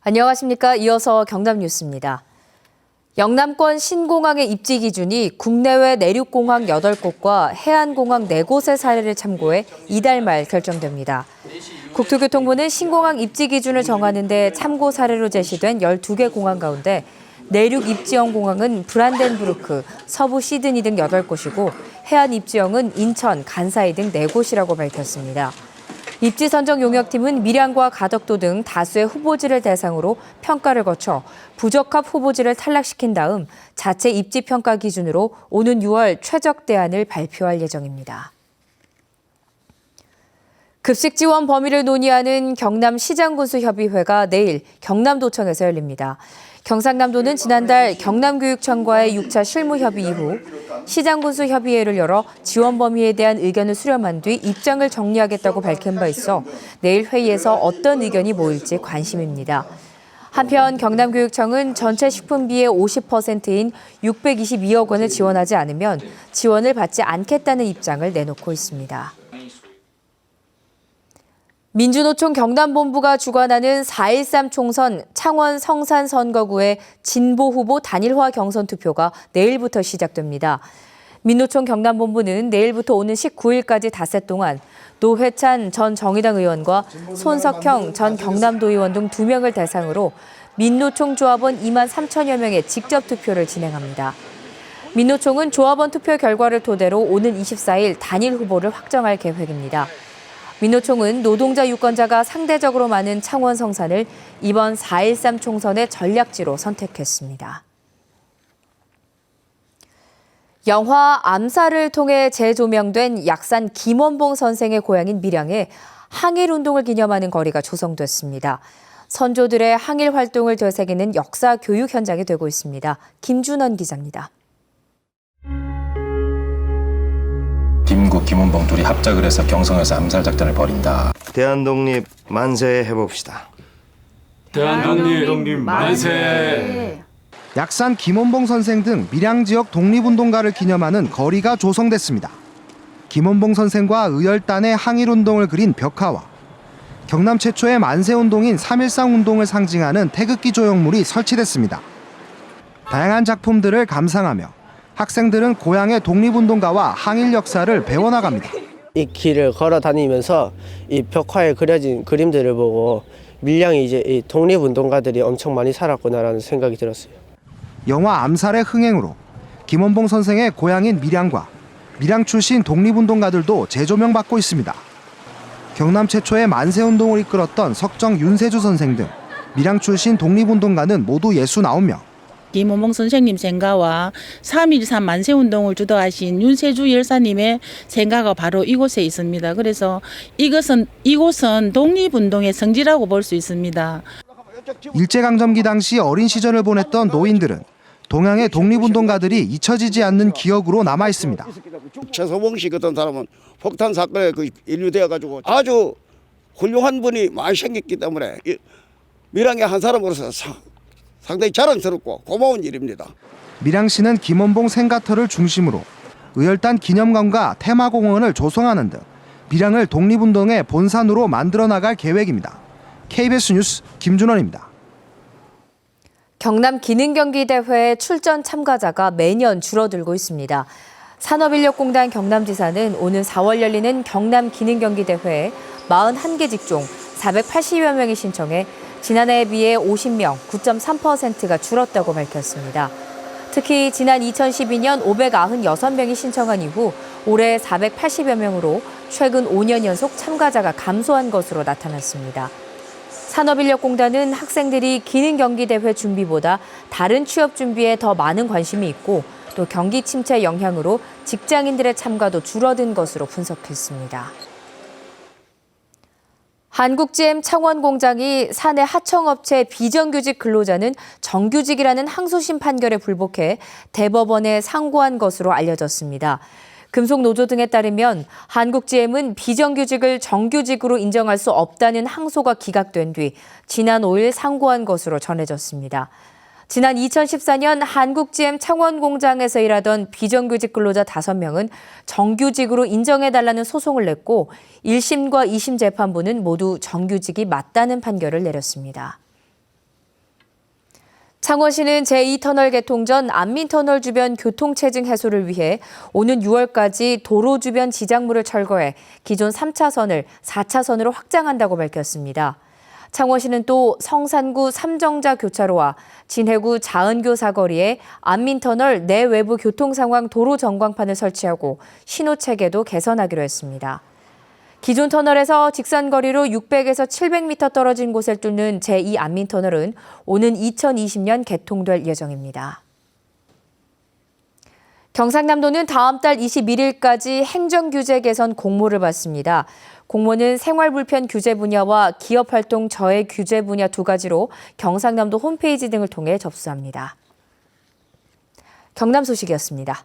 안녕하십니까. 이어서 경남 뉴스입니다. 영남권 신공항의 입지 기준이 국내외 내륙공항 8곳과 해안공항 4곳의 사례를 참고해 이달 말 결정됩니다. 국토교통부는 신공항 입지 기준을 정하는 데 참고 사례로 제시된 12개 공항 가운데 내륙 입지형 공항은 브란덴부르크, 서부 시드니 등 8곳이고 해안 입지형은 인천, 간사이 등 4곳이라고 밝혔습니다. 입지 선정 용역팀은 밀양과 가덕도 등 다수의 후보지를 대상으로 평가를 거쳐 부적합 후보지를 탈락시킨 다음 자체 입지 평가 기준으로 오는 6월 최적 대안을 발표할 예정입니다. 급식 지원 범위를 논의하는 경남시장군수협의회가 내일 경남도청에서 열립니다. 경상남도는 지난달 경남교육청과의 6차 실무협의 이후 시장군수협의회를 열어 지원 범위에 대한 의견을 수렴한 뒤 입장을 정리하겠다고 밝힌 바 있어 내일 회의에서 어떤 의견이 모일지 관심입니다. 한편 경남교육청은 전체 식품비의 50%인 622억 원을 지원하지 않으면 지원을 받지 않겠다는 입장을 내놓고 있습니다. 민주노총 경남본부가 주관하는 4.13 총선 창원 성산 선거구의 진보 후보 단일화 경선 투표가 내일부터 시작됩니다. 민노총 경남본부는 내일부터 오는 19일까지 닷새 동안 노회찬 전 정의당 의원과 손석형 전 경남도 의원 등 2명을 대상으로 민노총 조합원 2만 3천여 명의 직접 투표를 진행합니다. 민노총은 조합원 투표 결과를 토대로 오는 24일 단일 후보를 확정할 계획입니다. 민노총은 노동자 유권자가 상대적으로 많은 창원 성산을 이번 4.13 총선의 전략지로 선택했습니다. 영화 암살을 통해 재조명된 약산 김원봉 선생의 고향인 밀양에 항일운동을 기념하는 거리가 조성됐습니다. 선조들의 항일 활동을 되새기는 역사 교육 현장이 되고 있습니다. 김준원 기자입니다. 김구, 김원봉 둘이 합작을 해서 경성에서 암살 작전을 벌인다. 대한독립 만세 해봅시다. 대한독립 만세! 약산 김원봉 선생 등 밀양 지역 독립운동가를 기념하는 거리가 조성됐습니다. 김원봉 선생과 의열단의 항일운동을 그린 벽화와 경남 최초의 만세운동인 3.13 운동을 상징하는 태극기 조형물이 설치됐습니다. 다양한 작품들을 감상하며 학생들은 고향의 독립운동가와 항일 역사를 배워나갑니다. 이 길을 걸어 다니면서 이 벽화에 그려진 그림들을 보고 밀양이 이제 이 독립운동가들이 엄청 많이 살았구나라는 생각이 들었어요. 영화 암살의 흥행으로 김원봉 선생의 고향인 밀양과 밀양 출신 독립운동가들도 재조명받고 있습니다. 경남 최초의 만세운동을 이끌었던 석정 윤세주 선생 등 밀양 출신 독립운동가는 모두 69명. 김원봉 선생님 생가와 3.13 만세운동을 주도하신 윤세주 열사님의 생가가 바로 이곳에 있습니다. 그래서 이곳은 독립운동의 성지라고 볼 수 있습니다. 일제강점기 당시 어린 시절을 보냈던 노인들은 동양의 독립운동가들이 잊혀지지 않는 기억으로 남아 있습니다. 최서봉 씨 같은 사람은 폭탄 사건에 인류되어가지고 아주 훌륭한 분이 많이 생겼기 때문에 밀양의 한 사람으로서 상당히 자랑스럽고 고마운 일입니다. 밀양시는 김원봉 생가터를 중심으로 의열단 기념관과 테마공원을 조성하는 등 밀양을 독립운동의 본산으로 만들어 나갈 계획입니다. KBS 뉴스 김준원입니다. 경남 기능경기대회에 출전 참가자가 매년 줄어들고 있습니다. 산업인력공단 경남지사는 오는 4월 열리는 경남 기능경기대회에 41개 직종 480여 명이 신청해 지난해에 비해 50명, 9.3%가 줄었다고 밝혔습니다. 특히 지난 2012년 596명이 신청한 이후 올해 480여 명으로 최근 5년 연속 참가자가 감소한 것으로 나타났습니다. 산업인력공단은 학생들이 기능경기대회 준비보다 다른 취업 준비에 더 많은 관심이 있고 또 경기 침체 영향으로 직장인들의 참가도 줄어든 것으로 분석했습니다. 한국GM 창원 공장이 사내 하청업체 비정규직 근로자는 정규직이라는 항소심 판결에 불복해 대법원에 상고한 것으로 알려졌습니다. 금속노조 등에 따르면 한국GM은 비정규직을 정규직으로 인정할 수 없다는 항소가 기각된 뒤 지난 5일 상고한 것으로 전해졌습니다. 지난 2014년 한국GM 창원 공장에서 일하던 비정규직 근로자 5명은 정규직으로 인정해달라는 소송을 냈고 1심과 2심 재판부는 모두 정규직이 맞다는 판결을 내렸습니다. 창원시는 제2터널 개통 전 안민터널 주변 교통체증 해소를 위해 오는 6월까지 도로 주변 지장물을 철거해 기존 3차선을 4차선으로 확장한다고 밝혔습니다. 창원시는 또 성산구 삼정자 교차로와 진해구 자은교 사거리에 안민터널 내외부 교통상황 도로 전광판을 설치하고 신호체계도 개선하기로 했습니다. 기존 터널에서 직선거리로 600에서 700m 떨어진 곳을 뚫는 제2 안민터널은 오는 2020년 개통될 예정입니다. 경상남도는 다음 달 21일까지 행정규제 개선 공모를 받습니다. 공모는 생활불편 규제 분야와 기업활동 저해 규제 분야 두 가지로 경상남도 홈페이지 등을 통해 접수합니다. 경남 소식이었습니다.